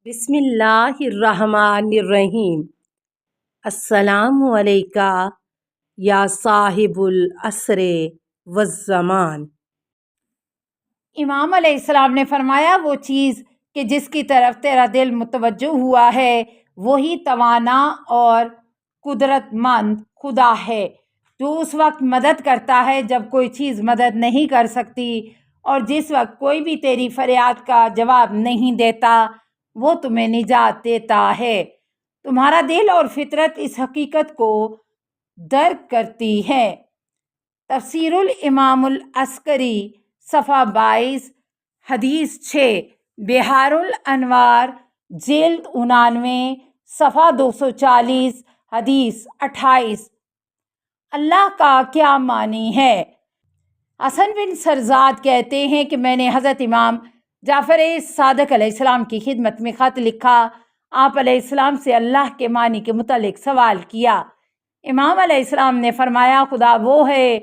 بسم اللہ الرحمن الرحیم۔ السلام علیکہ یا صاحب العصر والزمان۔ امام علیہ السلام نے فرمایا وہ چیز کہ جس کی طرف تیرا دل متوجہ ہوا ہے وہی توانا اور قدرت مند خدا ہے، جو اس وقت مدد کرتا ہے جب کوئی چیز مدد نہیں کر سکتی، اور جس وقت کوئی بھی تیری فریاد کا جواب نہیں دیتا وہ تمہیں نجات دیتا ہے۔ تمہارا دل اور فطرت اس حقیقت کو درک کرتی ہے۔ تفسیر الامام العسکری صفحہ 22 حدیث 6، بحار الانوار جلد 99 صفحہ 240 حدیث 28۔ اللہ کا کیا معنی ہے؟ حسن بن سرزاد کہتے ہیں کہ میں نے حضرت امام جعفر صادق علیہ السلام کی خدمت میں خط لکھا، آپ علیہ السلام سے اللہ کے معنی کے متعلق سوال کیا۔ امام علیہ السلام نے فرمایا خدا وہ ہے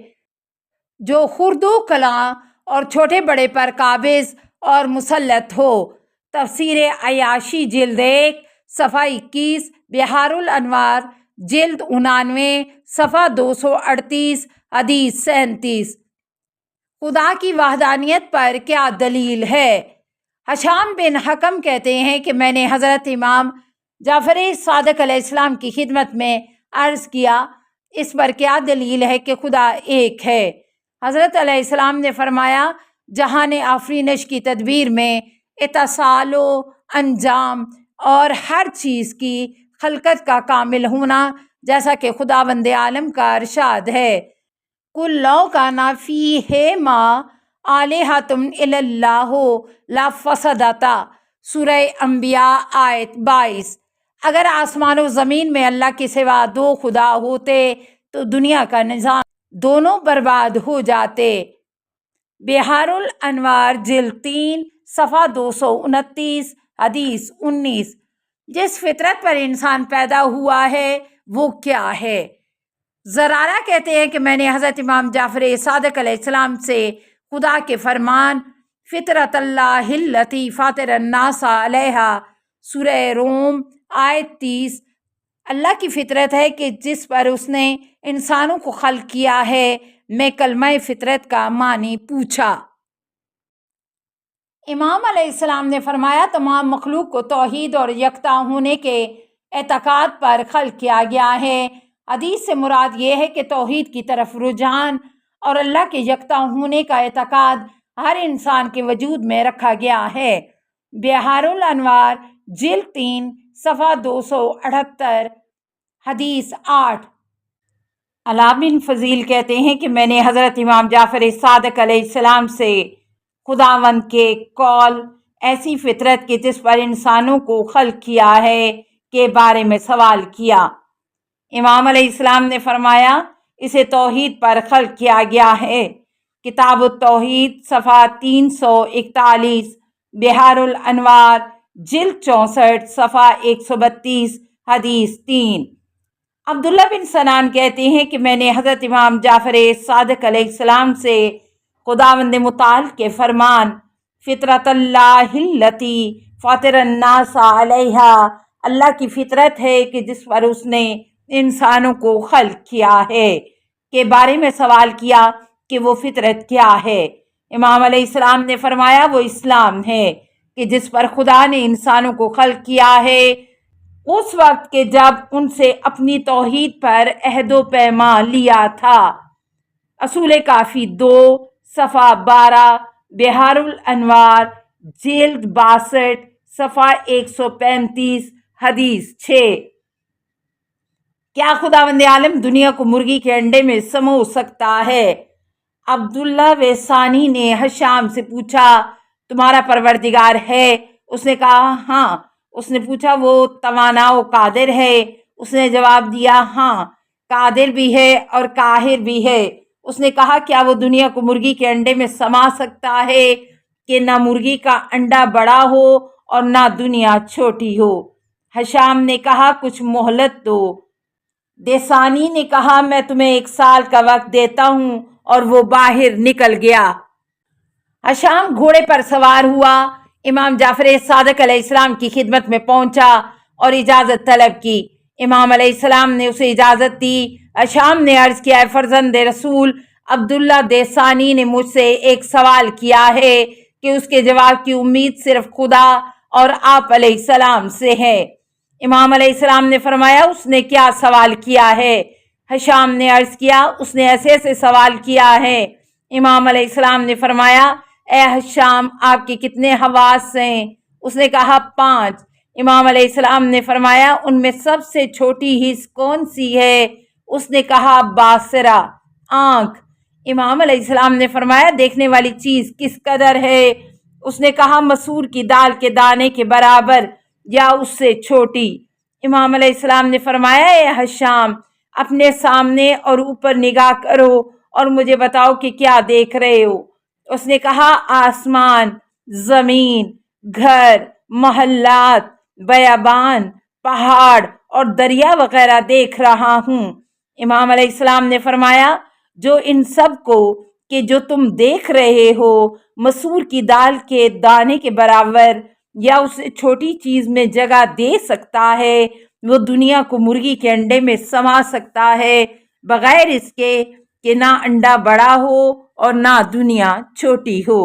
جو خرد و کلاں اور چھوٹے بڑے پر قابض اور مسلط ہو۔ تفسیر عیاشی جلد 1 صفحہ 21، بحار الانوار جلد 99 صفحہ 238 حدیث 37۔ خدا کی وحدانیت پر کیا دلیل ہے؟ ہشام بن حکم کہتے ہیں کہ میں نے حضرت امام جعفر صادق علیہ السلام کی خدمت میں عرض کیا، اس پر کیا دلیل ہے کہ خدا ایک ہے؟ حضرت علیہ السلام نے فرمایا، جہان آفرینش کی تدبیر میں اتصال و انجام اور ہر چیز کی خلقت کا کامل ہونا، جیسا کہ خداوند عالم کا ارشاد ہے، کل لو کان فیہما آلہۃ الا اللہ لفسدتا، سورہ انبیاء آیت 22۔ اگر آسمان و زمین میں اللہ کے سوا دو خدا ہوتے تو دنیا کا نظام دونوں برباد ہو جاتے۔ بحار الانوار جلد 3 صفحہ 229 حدیث 19۔ جس فطرت پر انسان پیدا ہوا ہے وہ کیا ہے؟ زرارہ کہتے ہیں کہ میں نے حضرت امام جعفر صادق علیہ السلام سے خدا کے فرمان فطرت اللہ التی فاطر الناس علیہا، سورہ روم آیت 30، اللہ کی فطرت ہے کہ جس پر اس نے انسانوں کو خلق کیا ہے، میں کلمہ فطرت کا معنی پوچھا۔ امام علیہ السلام نے فرمایا تمام مخلوق کو توحید اور یکتا ہونے کے اعتقاد پر خلق کیا گیا ہے۔ حدیث سے مراد یہ ہے کہ توحید کی طرف رجحان اور اللہ کے یکتا ہونے کا اعتقاد ہر انسان کے وجود میں رکھا گیا ہے۔ بحار الانوار جلد 3 صفحہ 278 حدیث 8۔ علاء بن فضیل کہتے ہیں کہ میں نے حضرت امام جعفر صادق علیہ السلام سے خداوند کے قول ایسی فطرت کے جس پر انسانوں کو خلق کیا ہے کے بارے میں سوال کیا۔ امام علیہ السلام نے فرمایا اسے توحید پر خلق کیا گیا ہے۔ کتاب التوحید صفحہ 341، بحار الانوار جلد 64 صفحہ 132 حدیث 3۔ عبداللہ بن سنان کہتے ہیں کہ میں نے حضرت امام جعفر صادق علیہ السلام سے خداوند متعال کے فرمان فطرت اللہ التی فاطر الناس علیہا، اللہ کی فطرت ہے کہ جس پر اس نے انسانوں کو خلق کیا ہے کے بارے میں سوال کیا کہ وہ فطرت کیا ہے۔ امام علیہ السلام نے فرمایا وہ اسلام ہے کہ جس پر خدا نے انسانوں کو خلق کیا ہے اس وقت کے جب ان سے اپنی توحید پر عہد و پیمان لیا تھا۔ اصول کافی 2 صفحہ 12، بحار الانوار جلد 62 صفحہ 135 حدیث 6۔ کیا خداوند عالم دنیا کو مرغی کے انڈے میں سمو سکتا ہے؟ عبداللہ ویسانی نے ہشام سے پوچھا تمہارا پروردگار ہے؟ اس نے کہا ہاں۔ اس نے پوچھا وہ توانا و قادر ہے؟ اس نے جواب دیا ہاں، قادر بھی ہے اور قاہر بھی ہے۔ اس نے کہا کیا وہ دنیا کو مرغی کے انڈے میں سما سکتا ہے کہ نہ مرغی کا انڈا بڑا ہو اور نہ دنیا چھوٹی ہو؟ ہشام نے کہا کچھ مہلت دو۔ دیسانی نے کہا میں تمہیں 1 سال کا وقت دیتا ہوں، اور وہ باہر نکل گیا۔ ہشام گھوڑے پر سوار ہوا، इमाम जाफर सादिक अलैहिस्सलाम की खिदमत में पहुंचा और इजाज़त तलब की। इमाम अलैहिस्सलाम ने उसे इजाज़त दी। हशाम ने अर्ज़ किया, फर्जंद रसूल, अब्दुल्ला देसानी ने मुझसे एक सवाल किया है कि उसके जवाब की उम्मीद सिर्फ खुदा और आप अलैहिस्सलाम से है। इमाम अलैहिस्सलाम ने फरमाया, उसने क्या सवाल किया है? हशाम ने अर्ज़ किया, उसने ऐसे ऐसे सवाल किया है। इमाम अलैहिस्सलाम ने फरमाया, ए हशाम, आपके कितने हवास हैं? उसने कहा 5। इमाम अलैहिस्सलाम ने फरमाया, उनमें सबसे छोटी हिस्स कौन सी है? उसने कहा बासरा, आंख। इमाम अलैहिस्सलाम ने फरमाया, देखने वाली चीज किस कदर है? उसने कहा मसूर की दाल के दाने के बराबर या उससे छोटी। इमाम अलैहिस्सलाम ने फरमाया, ए हशाम, अपने सामने और ऊपर निगाह करो और मुझे बताओ कि क्या देख रहे हो। उसने कहा आसमान, जमीन, घर, मोहल्लात, बयाबान, पहाड़ और दरिया वगैरह देख रहा हूँ। इमाम अलैहिस्सलाम ने फरमाया, जो इन सब को कि जो तुम देख रहे हो मसूर की दाल के दाने के बराबर या उससे छोटी चीज में जगह दे सकता है, वो दुनिया को मुर्गी के अंडे में समा सकता है, बगैर इसके कि ना अंडा बड़ा हो और ना दुनिया छोटी हो।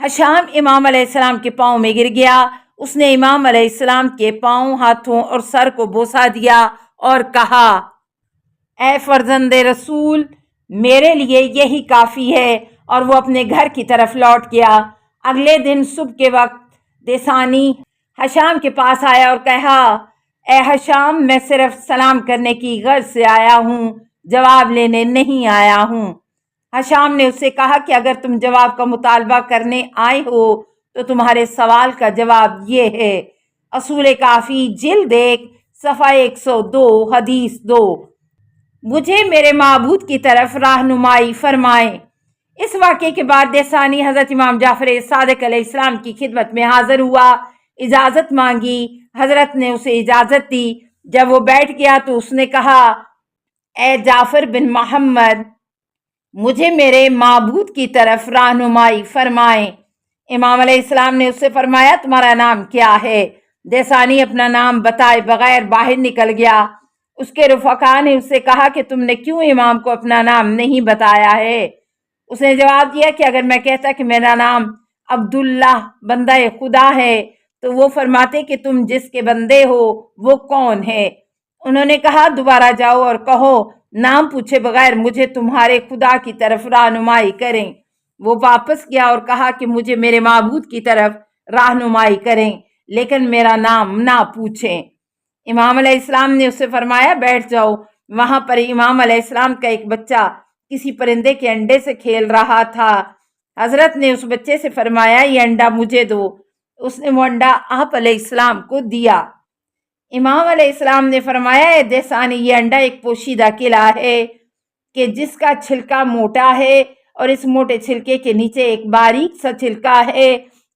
हशाम इमाम अलैहिस्सलाम के पाँव में गिर गया। उसने इमाम अलैहिस्सलाम के पाँव, हाथों और सर को बोसा दिया और कहा, ए फर्जंद रसूल, मेरे लिए यही काफ़ी है। और वो अपने घर की तरफ लौट गया। अगले दिन सुबह के वक्त देसानी हशाम के पास आया और कहा, ए हशाम, मैं सिर्फ सलाम करने की गर्ज से आया हूँ, जवाब लेने नहीं आया हूँ। हशाम ने उससे कहा कि अगर तुम जवाब का मुतालबा करने आए हो तो तुम्हारे सवाल का जवाब ये है। असूल काफ़ी जिल्द 1 सफ़ा 102 हदीस 2। मुझे मेरे माबूद की तरफ राहनुमाई फरमाएं। इस वाक़े के बाद देसानी हज़रत इमाम जाफ़र सादिक अलैहिस्सलाम की खिदमत में हाजिर हुआ, इजाज़त मांगी। हज़रत ने उसे इजाज़त दी। जब वो बैठ गया तो उसने कहा, ए जाफ़र बिन मोहम्मद, मुझे मेरे माबूद की तरफ राहनुमाई फरमाएं। इमाम अलैहिस्सलाम ने उससे फरमाया, तुम्हारा नाम क्या है? देसानी अपना नाम बताए बगैर बाहर निकल गया। उसके रुफ़का ने उससे कहा कि तुमने क्यों इमाम को अपना नाम नहीं बताया है? उसने जवाब दिया कि अगर मैं कहता कि मेरा नाम अब्दुल्ला बंदा खुदा है तो वो फरमाते कि तुम जिसके बंदे हो वो कौन है। उन्होंने कहा, दोबारा जाओ और कहो नाम पूछे बगैर मुझे तुम्हारे खुदा की तरफ राहनुमाई करें। वो वापस गया और कहा कि मुझे मेरे माबूद की तरफ राहनुमाई करें, लेकिन मेरा नाम ना पूछें। इमाम अलैहिस्सलाम ने उससे फरमाया, बैठ जाओ। वहां पर इमाम अलैहिस्सलाम का एक बच्चा किसी परिंदे के अंडे से खेल रहा था। हजरत ने उस बच्चे से फरमाया, ये अंडा मुझे दो। उसने वो अंडा आप अलैहिस्सलाम को दिया। इमाम अलैहिस्सलाम ने फरमाया, ए देसानी, ये अंडा एक पोशीदा किला है कि जिसका छिलका मोटा है और इस मोटे छिलके के नीचे एक बारीक सा छिलका है।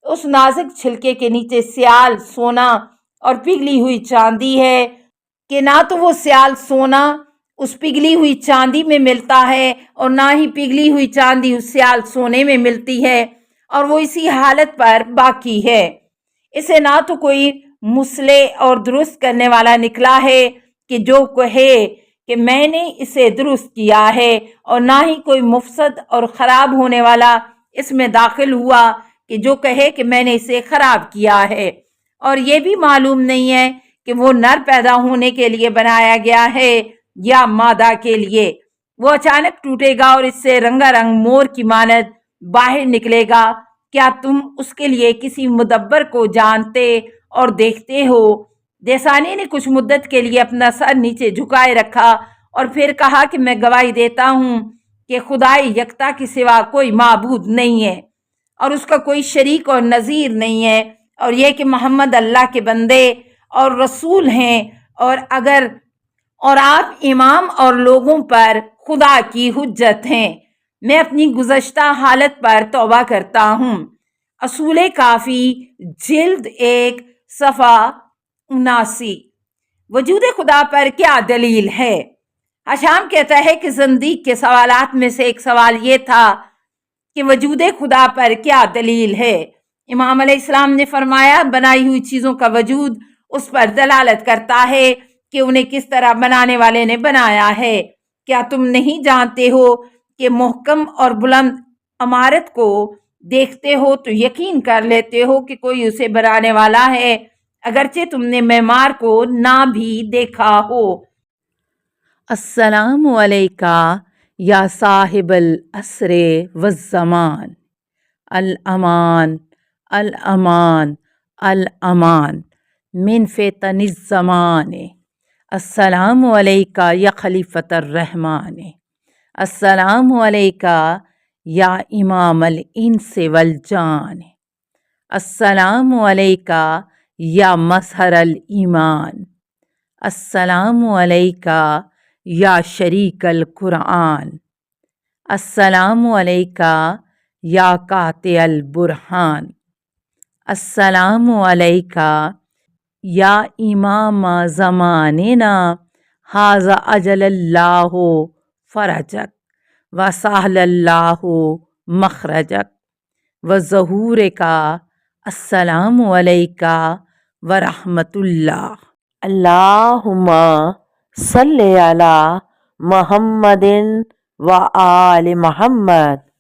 उस नाजुक छिलके के नीचे सियाल, सोना और पिघली हुई चांदी है कि ना तो वो सियाल सोना उस पिघली हुई चांदी में मिलता है और ना ही पिघली हुई चांदी उस सियाल सोने में मिलती है, और वो इसी हालत पर बाकी है। इसे ना तो कोई मुसले और दुरुस्त करने वाला निकला है कि जो कहे कि मैंने इसे दुरुस्त किया है, और ना ही कोई मुफसद और ख़राब होने वाला इसमें दाखिल हुआ कि जो कहे कि मैंने इसे ख़राब किया है। और ये भी मालूम नहीं है कि वो नर पैदा होने के लिए बनाया गया है या मादा के लिए। वो अचानक टूटेगा और इससे रंगारंग मोर की मानद बाहर निकलेगा। क्या तुम उसके लिए किसी मुदब्बर को जानते और देखते हो? देसानी ने कुछ मुद्दत के लिए अपना सर नीचे झुकाए रखा और फिर कहा कि मैं गवाही देता हूँ कि खुदाई यकता के सिवा कोई माबूद नहीं है और उसका कोई शरीक और नज़ीर नहीं है, और यह कि मोहम्मद अल्लाह के बंदे और रसूल हैं, और आप इमाम और लोगों पर खुदा की हुज्जत हैं। मैं अपनी गुज़श्ता हालत पर तौबा करता हूँ। असूल काफ़ी जिल्द 1 सफ़ा 79। वजूद खुदा पर क्या दलील है? हशाम कहता है कि ज़ंदीक के सवालात में से एक सवाल ये था कि वजूद खुदा पर क्या दलील है। امام علیہ السلام نے فرمایا بنائی ہوئی چیزوں کا وجود اس پر دلالت کرتا ہے کہ انہیں کس طرح بنانے والے نے بنایا ہے۔ کیا تم نہیں جانتے ہو کہ محکم اور بلند عمارت کو دیکھتے ہو تو یقین کر لیتے ہو کہ کوئی اسے بنانے والا ہے، اگرچہ تم نے معمار کو نہ بھی دیکھا ہو۔ السلام علیکہ یا صاحب العصر والزمان، الامان الامان الامان من فتن الزمان، السلام علیکہ یا خلیفۃ الرحمن، السلام علیکہ یا امام الانس والجان، السلام علیکہ یا مظہر الایمان، السلام علیکہ یا شریک القرآن، السلام علیکہ یا قاطع البرہان، السلام علیکہ یا امام زماننا ھذا اجل اللہ فرجک وسہل اللہ مخرجک وظہورک، السلام علیکہ ورحمۃ اللہ۔ اللہم صلی علی محمد و آل محمد۔